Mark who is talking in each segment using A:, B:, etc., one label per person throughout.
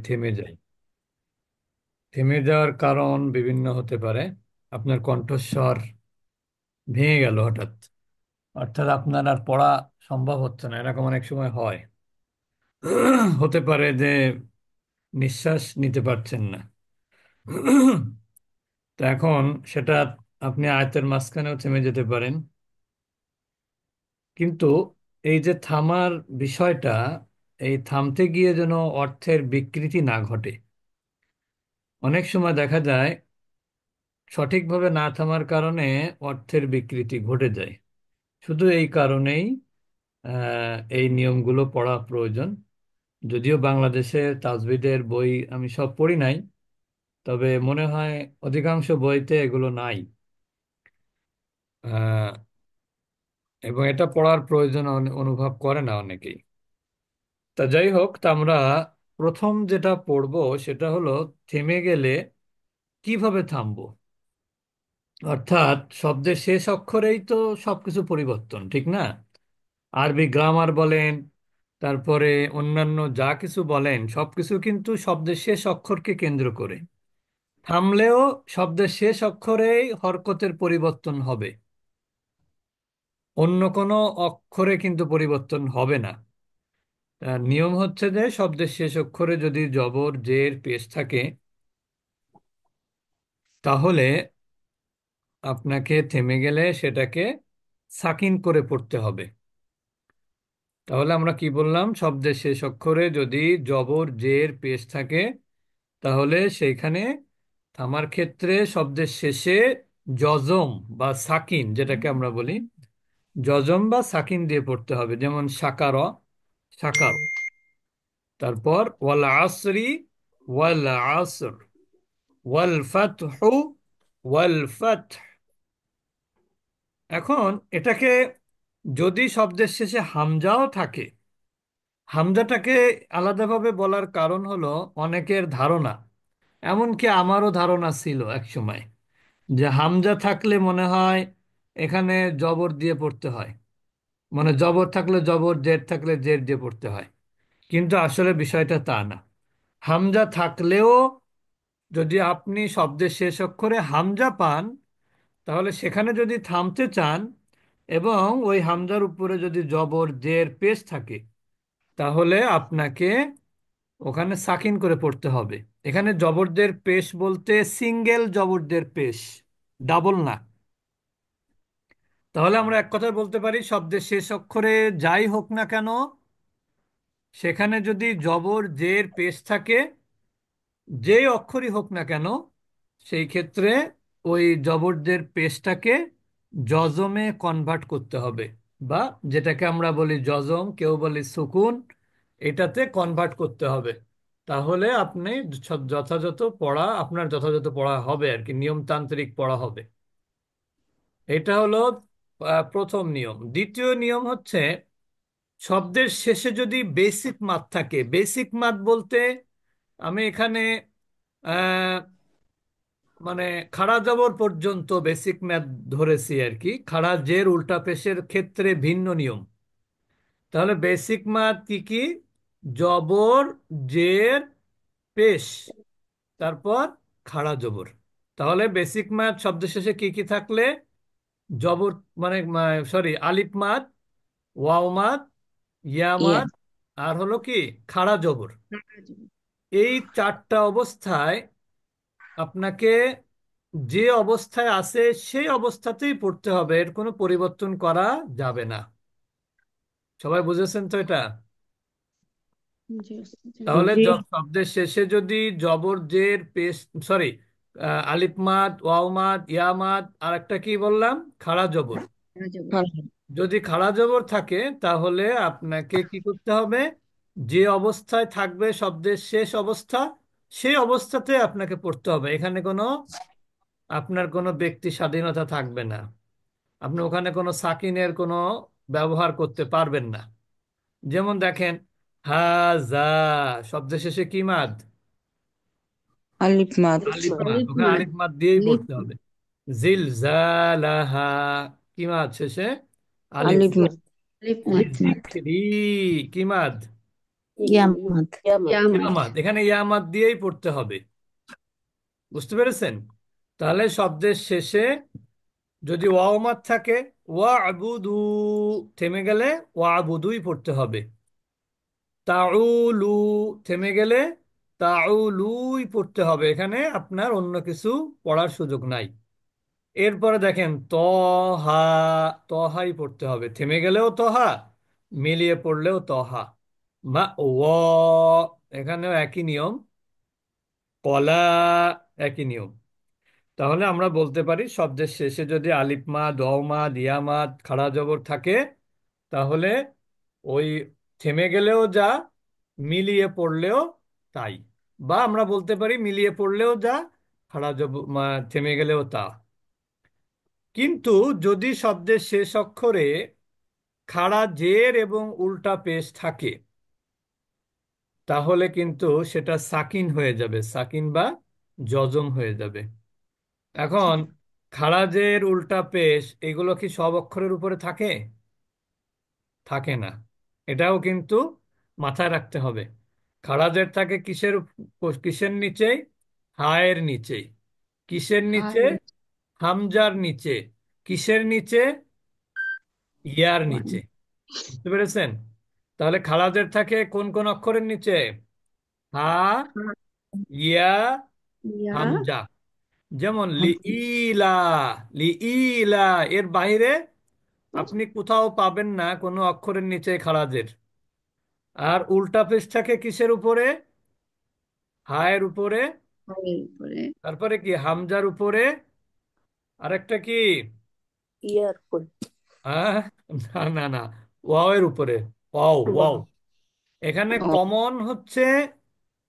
A: থেমে যায়। থেমে যাওয়ার কারণ বিভিন্ন হতে পারে। আপনার কণ্ঠস্বর ভেঙে গেল হঠাৎ, অর্থাৎ আপনার আর পড়া সম্ভব হচ্ছে না, এরকম অনেক সময় হয়। হতে পারে যে নিঃশ্বাস নিতে পারছেন না। তো এখন সেটা আপনি আয়তের মাঝখানেও থেমে যেতে পারেন। কিন্তু এই যে থামার বিষয়টা, এই থামতে গিয়ে যেন অর্থের বিকৃতি না ঘটে। অনেক সময় দেখা যায় সঠিকভাবে না থামার কারণে অর্থের বিকৃতি ঘটে যায়। শুধু এই কারণেই এই নিয়মগুলো পড়া প্রয়োজন। যদিও বাংলাদেশে তাজভিদের বই আমি সব পড়ি নাই, তবে মনে হয় অধিকাংশ বইতে এগুলো নাই। আহ, এবং এটা পড়ার প্রয়োজন অনুভব করে না অনেকেই। তা যাই হোক, তা আমরা প্রথম যেটা পড়বো সেটা হলো থেমে গেলে কিভাবে থামবো। অর্থাৎ শব্দের শেষ অক্ষরেই তো সবকিছু পরিবর্তন, ঠিক না? আরবি গ্রামার বলেন, তারপরে অন্যান্য যা কিছু বলেন সবকিছু কিন্তু শব্দের শেষ অক্ষরকে কেন্দ্র করে। থামলেও শব্দের শেষ অক্ষরেই হরকতের পরিবর্তন হবে, অন্য কোনো অক্ষরে কিন্তু পরিবর্তন হবে না। নিয়ম হচ্ছে যে শব্দের শেষ অক্ষরে যদি জবর জের পেশ থাকে, তাহলে আপনাকে থেমে গেলে সেটাকে সাকিন করে পড়তে হবে। তাহলে আমরা কি বললাম? শব্দের শেষ অক্ষরে যদি জবর জের পেশ থাকে, তাহলে সেইখানে থামার ক্ষেত্রে শব্দের শেষে জজম বা সাকিন, যেটাকে আমরা বলি, জজম বা সাকিন দিয়ে পড়তে হবে। যেমন সাকার, সাকার। তারপর ওয়াল আসরি, ওয়াল আসর, ওয়াল ফাতহু, ওয়াল ফাতহ। এখন এটাকে যদি শব্দের শেষে হামজাও থাকে, হামজাটাকে আলাদাভাবে বলার কারণ হলো অনেকের ধারণা, এমনকি আমারও ধারণা ছিল এক সময়, যে হামজা থাকলে মনে হয় এখানে জবর দিয়ে পড়তে হয়, মানে জবর থাকলে জবর, জের থাকলে জের দিয়ে পড়তে হয়। কিন্তু আসলে বিষয়টা তা না। হামজা থাকলেও যদি আপনি শব্দের শেষ অক্ষরে হামজা পান, তাহলে সেখানে যদি থামতে চান এবং ওই হামজার উপরে যদি জবর জের পেশ থাকে, তাহলে আপনাকে ওখানে সাকিন করে পড়তে হবে। এখানে জবরদের পেশ বলতে সিঙ্গেল জবরদের পেশ, ডাবল না। তাহলে আমরা এক কথায় বলতে পারি শব্দের শেষ অক্ষরে যাই হোক না কেন, সেখানে যদি জবর জের পেশ থাকে, যেই অক্ষরই হোক না কেন, সেই ক্ষেত্রে ওই জবরদের পেশটাকে জজমে কনভার্ট করতে হবে, বা যেটাকে আমরা বলি জজম, কেউ বলি সুকুন, এটাতে কনভার্ট করতে হবে। তাহলে আপনি যথাযথ পড়া, আপনার যথাযথ পড়া হবে আর কি, নিয়মতান্ত্রিক পড়া হবে। এটা হলো প্রথম নিয়ম। দ্বিতীয় নিয়ম হচ্ছে শব্দের শেষে যদি বেসিক মাদ থাকে। বেসিক মাদ বলতে আমি এখানে আহ, মানে খাড়া জবর পর্যন্ত বেসিক ম্যাথ ধরেছি আর কি। খাড়া জের উল্টা পেশের ক্ষেত্রে ভিন্ন নিয়ম। তাহলে বেসিক ম্যাথ কি কি? জবর জের পেশ, তারপর খাড়া জবর। তাহলে বেসিক ম্যাথ শব্দ শেষে কি কি থাকলে? জবর, মানে সরি, আলিফ মাদ, ওয়াও মাদ, ইয়া
B: ইয়া।
A: মাদ, আর হলো কি খাড়া জবর। এই চারটা অবস্থায় আপনাকে যে অবস্থায় আছে সেই অবস্থাতেই পড়তে হবে, এর কোনো পরিবর্তন করা যাবে না। সবাই বুঝেছেন তো এটা? তাহলে
B: জি।
A: শব্দের শেষে যদি জবর জের পেশ, সরি, আলিফ মাদ, ওয়াও মাদ, ইয়া মাদ, আর একটা কি বললাম, খাড়া জবর।
B: হ্যাঁ।
A: যদি খাড়া জবর থাকে, তাহলে আপনাকে কি করতে হবে? যে অবস্থায় থাকবে শব্দের শেষ অবস্থা, সেই অবস্থাতে আপনাকে পড়তে হবে। এখানে কোনো আপনার কোনো ব্যক্তি স্বাধীনতা থাকবে না। আপনি ওখানে কোনো সাকিনের কোনো ব্যবহার করতে পারবেন না। যেমন দেখেন, হাজা শব্দের শেষে কি মাদ?
B: আলিফ মাদ।
A: আলিফ মাদ।
B: আলিফ
A: ওখানে
B: মাদ।
A: আলিফ মাদ দিয়েই
B: আলিফ
A: পড়তে হবে। জিলজালাহা, কি মাদ শেষে? আলিফ।
B: আলিফ মাদ। আলিফ মাদ।
A: লিজিক্রি, কি মাদ?
B: ইয়ামাত।
A: ইয়ামাত, এখানে ইয়ামাত দিয়েই পড়তে হবে। বুঝতে পেরেছেন? তাহলে শব্দের শেষে যদি ওয়াও মাত থাকে, ওয়া আবুদু, থেমে গেলে ওয়া আবুদুই পড়তে হবে। তাউলু, থেমে গেলে তাউলুই পড়তে হবে, এখানে আপনার অন্য কিছু পড়ার সুযোগ নাই। এরপরে দেখেন তহা, তহাই পড়তে হবে, থেমে গেলেও তহা, মিলিয়ে পড়লেও তহা। মা ও, এখানেও একই নিয়ম। কলা, একই নিয়ম। তাহলে আমরা বলতে পারি শব্দের শেষে যদি আলিফ মাদ, ওয়াও মাদ, ইয়া মাদ, খাড়া জবর থাকে, তাহলে ওই থেমে গেলেও যা, মিলিয়ে পড়লেও তাই। বা আমরা বলতে পারি মিলিয়ে পড়লেও যা, খাড়া জবর থেমে গেলেও তা। কিন্তু যদি শব্দের শেষ অক্ষরে খাড়া জের এবং উল্টা পেশ থাকে, তাহলে কিন্তু সেটা সাকিন হয়ে যাবে, সাকিন বা জজম হয়ে যাবে। এখন খারাজের উল্টা পেশ এগুলো কি সব অক্ষরের উপরে থাকে? থাকে না। এটাও কিন্তু মাথায় রাখতে হবে। খারাজের থাকে কিসের কিসের নিচে? হায়ের নিচে। কিসের নিচে? হামজার নিচে। কিসের নিচে? ইয়ার নিচে। বুঝতে পেরেছেন? তাহলে খারাজের থাকে কোন কোন অক্ষরের নিচে? হা, ইয়া, হামজা। যেমন লিইলা, লিইলা, এর বাইরে আপনি কোথাও পাবেন না কোনো অক্ষরের নিচে খারাজের। আর উল্টা পেশ থাকে কিসের উপরে? হায়ের উপরে। তারপরে কি হামজার উপরে। আরেকটা কি? হ্যাঁ, না না না, ওয়াও এর উপরে। Wow, wow. এখানে কমন হচ্ছে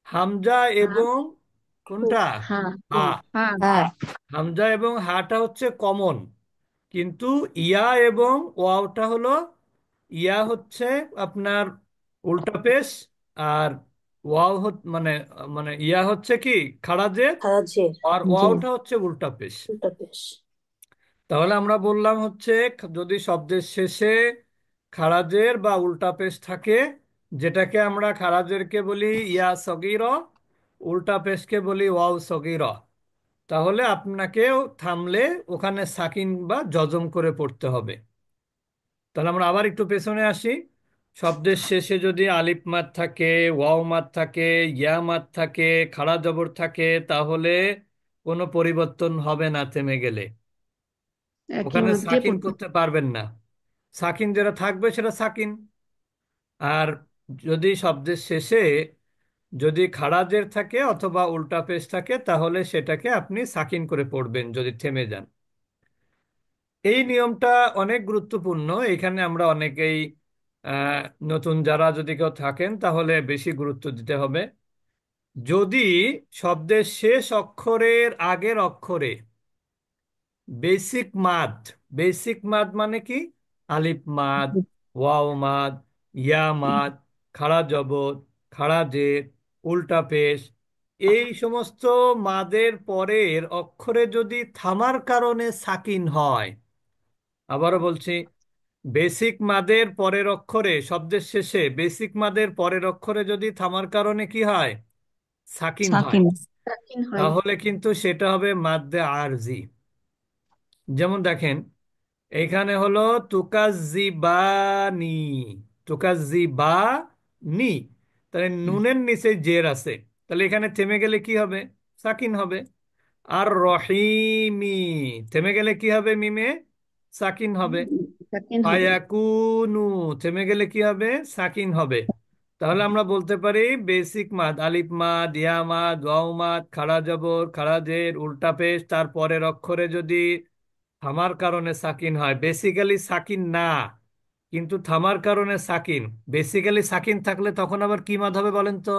A: হামজা এবং কোনটা? হা।
B: হ্যাঁ।
A: হামজা এবং হাটা হচ্ছে কমন, কিন্তু ইয়া এবং ওয়াওটা হলো, ইয়া হচ্ছে আপনার উল্টা পেশ, আর ওয়াও মানে, মানে ইয়া হচ্ছে কি খাড়াজের, আর
B: জি।
A: ওয়াওটা হচ্ছে উল্টা পেশ। তাহলে আমরা বললাম হচ্ছে যদি শব্দের শেষে খাড়াজের বা উল্টা পেশ থাকে, যেটাকে আমরা খাড়াজেরকে বলি ইয়া সগীর, উল্টা পেশকে বলি ওয়াও সগীর, তাহলে আপনাকেও থামলে ওখানে সাকিন বা জজম করে পড়তে হবে। তাহলে আমরা আবার একটু পেছনে আসি। শব্দের শেষে যদি আলিফ মাদ থাকে, ওয়াও মাদ থাকে, ইয়া মাদ থাকে, খাড়া জবর থাকে, তাহলে কোনো পরিবর্তন হবে না থেমে গেলে।
B: একই
A: ওখানে
B: মাপ দিয়ে
A: সাকিন
B: পড়তে।
A: করতে পারবেন না। সাকিন যেটা থাকবে সেটা সাকিন। আর যদি শব্দের শেষে যদি খাড়াজের থাকে অথবা উল্টা পেশ থাকে, তাহলে সেটাকে আপনি সাকিন করে পড়বেন যদি থেমে যান। এই নিয়মটা অনেক গুরুত্বপূর্ণ। এখানে আমরা অনেকেই আহ, নতুন যারা যদি কেউ থাকেন তাহলে বেশি গুরুত্ব দিতে হবে। যদি শব্দের শেষ অক্ষরের আগের অক্ষরে বেসিক মাদ, বেসিক মাদ মানে কি? আলিফ মাদ, ওয়াও মাদ, ইয়া মাদ, খাড়া জবর, খাড়া জের, উল্টা পেশ, এই সমস্ত মাদের পরের অক্ষরে যদি থামার কারণে সাকিন হয়, আবারও বলছি, বেসিক মাদের পরের অক্ষরে শব্দের শেষে বেসিক মাদের পরের অক্ষরে যদি থামার কারণে কি হয়? সাকিন হয়,
B: সাকিন।
A: তাহলে কিন্তু সেটা হবে মাদ্দে আরজি। যেমন দেখেন, এখানে হলো তুকাজ্জিবানি, তুকাজ্জিবানি, তাহলে নুনের নিচে জের আছে, তাহলে এখানে থেমে গেলে কি হবে? সাকিন হবে। আর রহিমি, থেমে গেলে কি হবে? মিমে সাকিন হবে।
B: সাকিন হবে।
A: ফায়াকুনু, থেমে গেলে কি হবে? সাকিন হবে। তাহলে আমরা বলতে পারি বেসিক মাদ, আলিফ মাদ, ইয়া মাদ, ওয়াও মাদ, খাড়া জবর, খাড়া জের, উল্টা পেশ, তার পরের অক্ষরে যদি থামার কারণে সাকিন হয়, বেসিক্যালি সাকিন না কিন্তু থামার কারণে সাকিন, বেসিক্যালি সাকিন থাকলে তখন আবার কি মাদ হবে বলেন তো?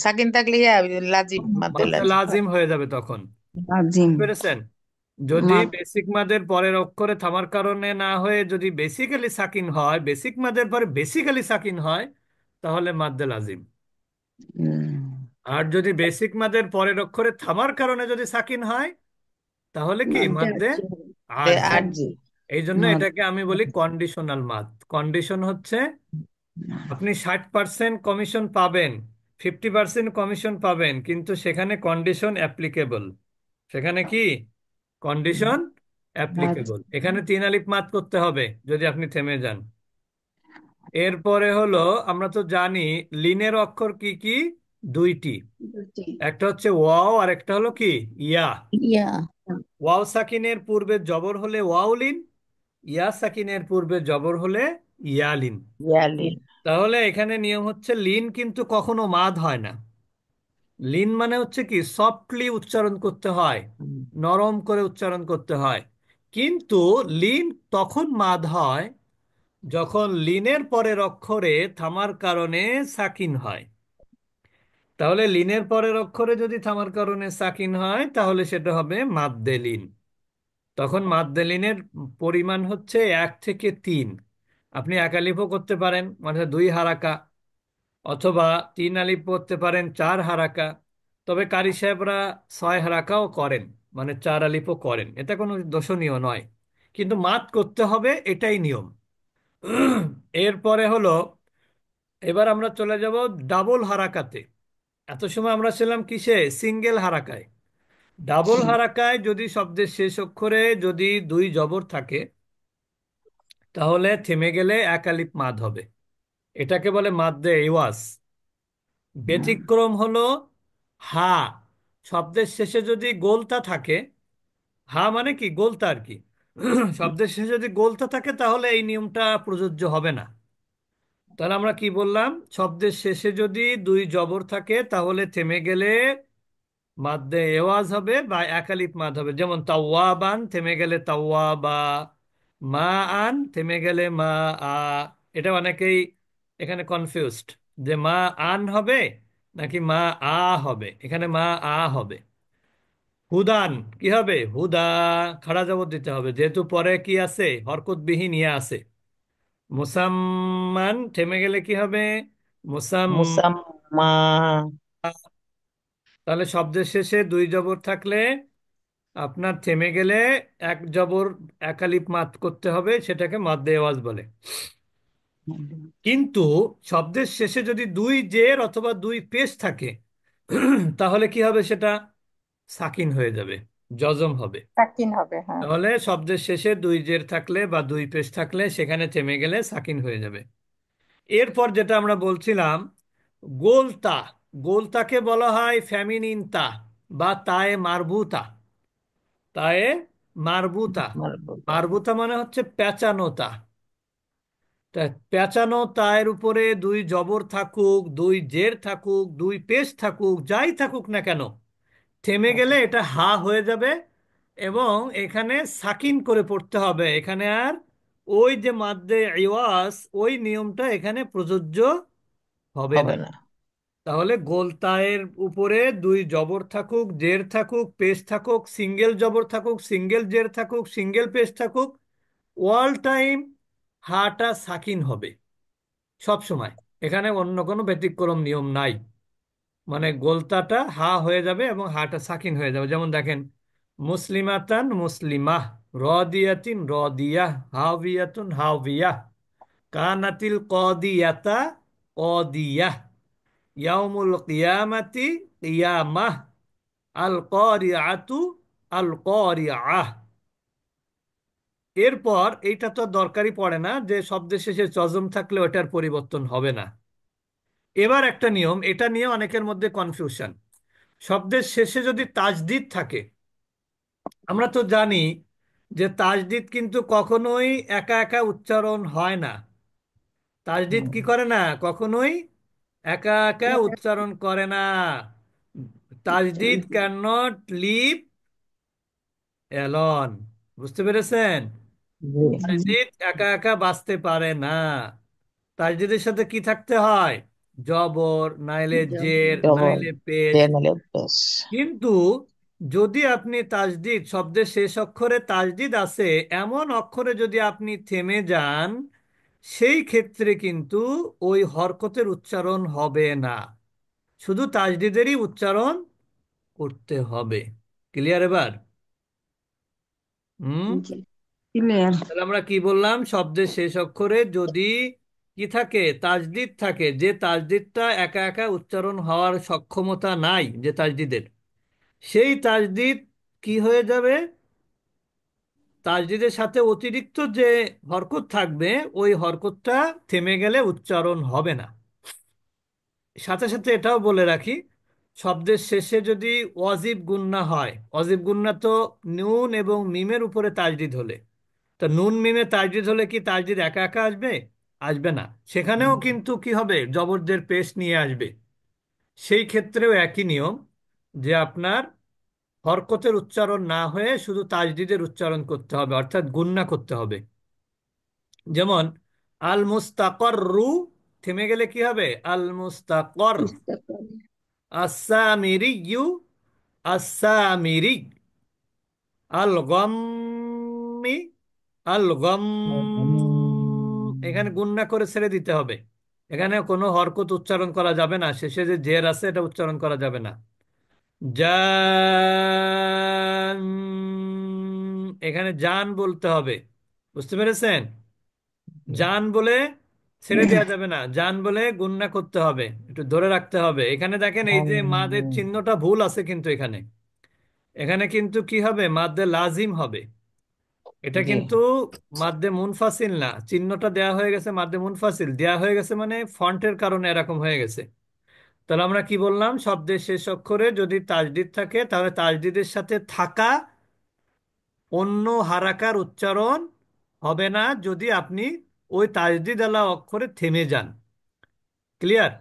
C: সাকিন থাকলে লাজিম, মাদ্দে
A: মাদ্দে
C: লাজিম।
A: লাজিম হয়ে যাবে তখন।
B: আজিম।
A: বুঝতে পেরেছেন? যদি
B: মাপ।
A: বেসিক মাদের পরের অক্ষরে থামার কারণে না হয়ে যদি বেসিক্যালি সাকিন হয়, বেসিক মাদের পরে বেসিক্যালি সাকিন হয়, তাহলে মাদ্দে লাজিম। আর যদি বেসিক মাদের পরের অক্ষরে থামার কারণে যদি সাকিন হয়, তাহলে কি?
B: মাদ্দে
A: মাদ্দে
B: আসছে।
A: আরজি।
C: আরজি।
A: এই জন্য
B: মাপ।
A: এটাকে আমি বলি কন্ডিশনাল মাদ। কন্ডিশন হচ্ছে আপনি 60% কমিশন পাবেন, 50% কমিশন পাবেন, কিন্তু সেখানে কন্ডিশন অ্যাপ্লিকেবল। সেখানে কি কন্ডিশন অ্যাপ্লিকেবল,
B: আচ্ছা।
A: এখানে 3 আলিফ মাদ করতে হবে যদি আপনি থেমে যান। এরপরে হলো, আমরা তো জানি লিনের অক্ষর কি কি, দুইটি।
B: দুটি।
A: একটা হচ্ছে ওয়াও আর একটা হলো কি ইয়া।
B: ইয়া।
A: ওয়াও সাকিনের পূর্বে জবর হলে ওয়াও লিন, ইয়া সাকিনের পূর্বে জবর হলে ইয়া লিন।
C: ইয়ালিন।
A: তাহলে এখানে নিয়ম হচ্ছে লিন কিন্তু কখনো মাদ হয় না। লিন মানে হচ্ছে কি সফটলি উচ্চারণ করতে হয়, নরম করে উচ্চারণ করতে হয়। কিন্তু লিন তখন মাদ হয় যখন লিনের পরের অক্ষরে থামার কারণে সাকিন হয়। তাহলে লিনের পরের অক্ষরে যদি থামার কারণে সাকিন হয় তাহলে সেটা হবে মাদ্দে লিন। তখন মাদ্দে লিনের পরিমাণ হচ্ছে 1 থেকে 3। আপনি একালিফও করতে পারেন মানে 2 হারাকা, অথবা 3 আলিফ করতে পারেন 4 হারাকা। তবে কারি সাহেবরা 6 হারাকাও করেন, মানে 4 আলিফও করেন, এটা কোনো দোষণীয় নয়। কিন্তু মাত করতে হবে, এটাই নিয়ম। এরপরে হলো, এবার আমরা চলে যাব ডাবল হারাকাতে। এত সময় আমরা ছিলাম কিসে, সিঙ্গেল হারাকায়। ডাবল হারাকায় যদি শব্দের শেষ অক্ষরে যদি 2 জবর থাকে তাহলে থেমে গেলে 1 আলিফ মাদ হবে, এটাকে বলে মাদ্দে ইওয়াজ। ব্যতিক্রম হলো হা। শব্দের শেষে যদি গোলতা থাকে, হা মানে কি গোলতা আর কি, শব্দের শেষে যদি গোলতা থাকে তাহলে এই নিয়মটা প্রযোজ্য হবে না। তাহলে আমরা কি বললাম, শব্দের শেষে যদি 2 জবর থাকে তাহলে থেমে গেলে মাদ্দে এওয়াজ হবে বা 1 আলিফ মাদ হবে। যেমন তাওয়াবান থেমে গেলে তাওয়াবা, মা আন থেমে গেলে মা আ। এটা অনেকেই এখানে কনফিউজড যে মা আন হবে নাকি মা আ হবে। এখানে মা আ হবে। হুদান কি হবে, হুদা, খাড়া জবর দিতে হবে যেহেতু পরে কি আছে, হরকতবিহীন ইয়া আছে। মুসাম্মান থেমে গেলে কি হবে, মুসাম।
C: মুসাম্মা।
A: তাহলে শব্দের শেষে 2 জবর থাকলে আপনার থেমে গেলে 1 জবর 1 আলিফ মাদ করতে হবে, সেটাকে মাদ্দে আওয়াজ বলে। কিন্তু শব্দের শেষে যদি 2 জের অথবা 2 পেশ থাকে তাহলে কি হবে, সেটা সাকিন হয়ে যাবে, জজম হবে।
D: সাকিন হবে, হ্যাঁ।
A: তাহলে শব্দের শেষে 2 জের থাকলে বা 2 পেশ থাকলে সেখানে থেমে গেলে সাকিন হয়ে যাবে। এরপর যেটা আমরা বলছিলাম, গোলতা। গোলতাকে বলা হয় ফ্যামিনিন তা বা তায়ে মারবুতা। তায়ে মারবুতা।
C: মারবুতা।
A: মারবুতা মানে হচ্ছে পেঁচানো তা। তা পেঁচানো তায়ের উপরে 2 জবর থাকুক, 2 জের থাকুক, 2 পেশ থাকুক, যাই থাকুক না কেন, থেমে গেলে এটা হা হয়ে যাবে এবং এখানে সাকিন করে পড়তে হবে। এখানে আর ওই যে মাদ্দে ইওয়াজ ওই নিয়মটা এখানে প্রযোজ্য হবে না।
C: হবে না।
A: তাহলে গোলতায়ের উপরে 2 জবর থাকুক, জের থাকুক, পেশ থাকুক, সিঙ্গেল জবর থাকুক, সিঙ্গেল জের থাকুক, সিঙ্গেল পেশ থাকুক, অল টাইম হাটা সাকিন হবে সব সময়। এখানে অন্য কোনো ব্যতিক্রম নিয়ম নাই। মানে গোলতাটা হা হয়ে যাবে এবং হাটা সাকিন হয়ে যাবে। যেমন দেখেন, মুসলিমাতান মুসলিমাহ, রদিয়াতিন রদিয়াহ, হাওবিয়াতুন হাওবিয়াহ, কানাতিল কদিয়াতা কদিয়াহ, ইয়াউমুল কিয়ামাতি কিয়ামাহ, আল কারিআতু আল কারিআহ। এরপর এইটা তো আর দরকারই পড়ে না যে শব্দের শেষে জজম থাকলে ওটার পরিবর্তন হবে না। এবার একটা নিয়ম, এটা নিয়ে অনেকের মধ্যে কনফিউশন। শব্দের শেষে যদি তাজদিদ থাকে, আমরা তো জানি যে তাজদিদ কিন্তু কখনোই একা একা উচ্চারণ হয় না। তাজদিদ
C: হুম।
A: কি করে না, কখনোই একা একা উচ্চারণ করে না। Tajdid can not leave alone. বুঝতে পেরেছেন?
C: জি।
A: তাজদিদ একা একা বাঁচতে পারে না। তাজদিদের সাথে কি থাকতে হয়, জবর নাইলে জের
C: ডবল।
A: নাইলে পেশ।
C: জেনারেল বেশ।
A: কিন্তু যদি আপনি তাজদিদ শব্দের শেষ অক্ষরে তাজদিদ আছে এমন অক্ষরে যদি আপনি থেমে যান, সেই ক্ষেত্রে কিন্তু ওই হরকতের উচ্চারণ হবে না, শুধু তাজদিদেরই উচ্চারণ করতে হবে। ক্লিয়ার এবার? হুম।
B: জি। ক্লিয়ার।
A: তাহলে আমরা কি বললাম, শব্দের শেষ অক্ষরে যদি কি থাকে, তাজদিদ থাকে, যে তাজদিদটা একা একা উচ্চারণ হওয়ার সক্ষমতা নাই যে তাজদিদের, সেই তাজদিদ কি হয়ে যাবে, তাজদিদের সাথে অতিরিক্ত যে হরকত থাকবে ওই হরকতটা থেমে গেলে উচ্চারণ হবে না। সাথে সাথে এটাও বলে রাখি, শব্দের শেষে যদি ওয়াজিব গুন্না হয়, ওয়াজিব গুন্না তো নুন এবং মিমের উপরে তাজদিদ হলে, তা নুন মিমে তাজদিদ হলে কি তাজদিদ একা একা আসবে? আসবে না, সেখানেও কিন্তু কি হবে, জবরদের পেশ নিয়ে আসবে। সেই ক্ষেত্রেও একই নিয়ম, যে আপনার হরকতের উচ্চারণ না হয়ে শুধু তাজদিদের উচ্চারণ করতে হবে, অর্থাৎ গুন্না করতে হবে। যেমন আল মুস্তাকররু, থেমে গেলে কি হবে, আল মুস্তাকর।
B: বুঝতে পারি।
A: আসামিরিয়ু, আসামিরি। আল গম্মি, আল গম, এখানে গুণনা করে ছেড়ে দিতে হবে। এখানে কোনো হরকত উচ্চারণ করা যাবে না, শেষে যে জের আছে এটা উচ্চারণ করা যাবে না। জান, এখানে জান বলতে হবে, বুঝতে পেরেছেন? জান বলে ছেড়ে দেওয়া যাবে না, জান বলে গুণনা করতে হবে, একটু ধরে রাখতে হবে। এখানে দেখেন এই যে মাদের চিহ্নটা ভুল আছে কিন্তু এখানে, এখানে কিন্তু কি হবে, মাদ্দে লাজিম হবে। এটা
C: জি।
A: কিন্তু মাদ্দে মুনফাসিল না, চিহ্নটা দেয়া হয়ে গেছে মাদ্দে মুনফাসিল, দেয়া হয়ে গেছে মানে ফন্টের কারণে এরকম হয়ে গেছে। তাহলে আমরা কি বললাম, শব্দের শেষ অক্ষরে যদি তাজদিদ থাকে তাহলে তাজদিদের সাথে থাকা অন্য হারাকার উচ্চারণ হবে না, যদি আপনি ওই তাজদিদ আলা অক্ষরে থেমে যান। ক্লিয়ার?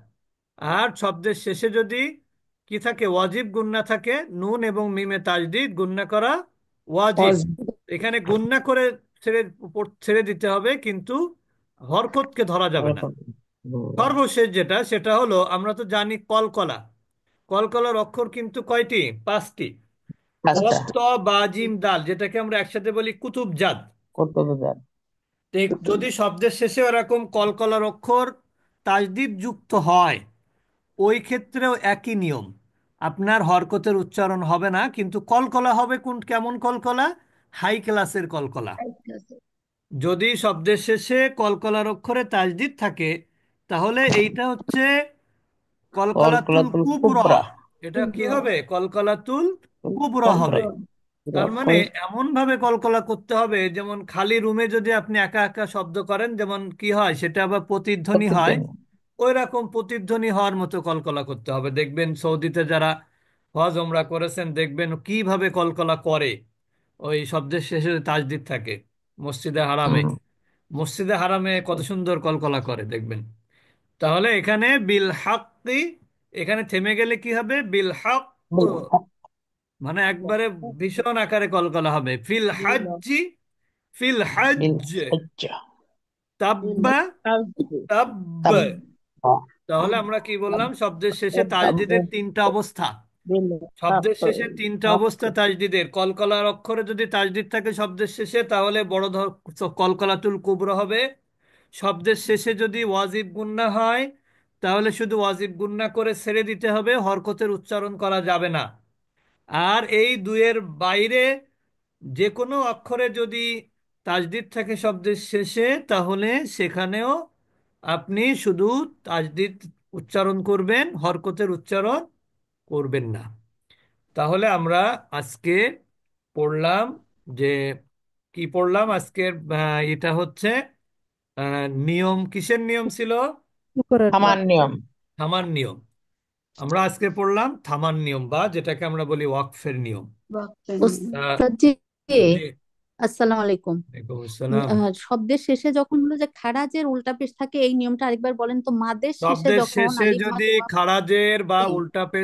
A: আর শব্দের শেষে যদি কি থাকে, ওয়াজিব গুন্না থাকে, নুন এবং মিমে তাজদিদ গুন্না করা ওয়াজিব। এখানে গুন্না করে ছেড়ে ছেড়ে দিতে হবে, কিন্তু হরকতকে ধরা যাবে না। সর্বশেষ যেটা, সেটা হলো আমরা তো জানি কলকলা, কলকলার অক্ষর কিন্তু কয়টি, পাঁচটি।
C: পাঁচটা।
A: কফ, ত, বা, জিম, দাল, যেটাকে আমরা একসাথে বলি কুতুবজাত।
C: কত বোঝার?
A: যদি শব্দের শেষে এরকম কলকলার অক্ষর তাজদিদ যুক্ত হয়, ওই ক্ষেত্রেও একই নিয়ম, আপনার হরকতের উচ্চারণ হবে না, কিন্তু কলকলা হবে। কোন, কেমন কলকলা? হাই ক্লাসের কলকলা। যদি শব্দের শেষে কলকলার অক্ষরে তাজদিদ থাকে, তাহলে এইটা হচ্ছে কলকলাতুল
C: কলকলাতুল
A: কুবরা।
C: কুবরা।
A: এটা কি হবে, কলকলাতুল কুবরা
C: কুবরা।
A: হবে। তার মানে এমন ভাবে কলকলা করতে হবে, যেমন খালি রুমে যদি আপনি একা একা শব্দ করেন যেমন কি হয়, সেটা আবার প্রতিধ্বনি হয়,
C: প্রতিদিন।
A: ওই রকম প্রতিধ্বনি হওয়ার মতো কলকলা করতে হবে। দেখবেন সৌদিতে যারা হজ ওমরা করেছেন, দেখবেন কিভাবে কলকলা করে, ওই শব্দের শেষে তাজদিদ থাকে। মসজিদে হারামে, মসজিদে হারামে কত সুন্দর কলকলা করে দেখবেন। তাহলে এখানে বিল হাক্কি, এখানে থেমে গেলে কি হবে, বিল হক, মানে একবারে ভীষণ আকারে কলকলা হবে। ফিল হাজ্জি, ফিল হজ্জ,
C: বিল
A: তাব্বা, তাব্ব। তাহলে আমরা কি বললাম, শব্দের শেষে তাজদিদের তিনটা অবস্থা। শব্দের শেষে তিনটা অবস্থা তাজদিদের, কলকলার অক্ষরে যদি তাজদিদ থাকে শব্দের শেষে, তাহলে বড় ধর কলকলাতুল কুবরা হবে। শব্দের শেষে যদি ওয়াজিব গুন্না হয়, তাহলে শুধু ওয়াজিব গুন্না করে ছেড়ে দিতে হবে, হরকতের উচ্চারণ করা যাবে না। আর এই দুয়ের বাইরে যে কোনো অক্ষরে যদি তাজদিদ থাকে শব্দের শেষে, তাহলে সেখানেও আপনি শুধু তাজদিদ উচ্চারণ করবেন, হরকতের উচ্চারণ করবেন না। তাহলে আমরা আজকে পড়লাম যে, কি পড়লাম আজকের, এটা হচ্ছে নিয়ম, কিসের নিয়ম ছিল,
C: আমার নিয়ম।
A: থামার নিয়ম। আমরা আজকে পড়লাম থামার নিয়ম, বা যেটাকে আমরা বলি ওয়াকফের নিয়ম। আহ,
B: ওস্তাদ জি,
A: জি,
B: আসসালামু আলাইকুম।
A: ওয়ালাইকুম আসসালাম।
B: শব্দের শেষে যখন হলো যে খারাজের উল্টা পেশ থাকে, এই নিয়মটা আরেকবার বলেন তো। মাদের শেষে
A: শব্দের
B: যখন
A: শেষে
B: আলিফ
A: যদি
B: মাদ ওয়াও
A: খারাজের বা
B: এই
A: উল্টা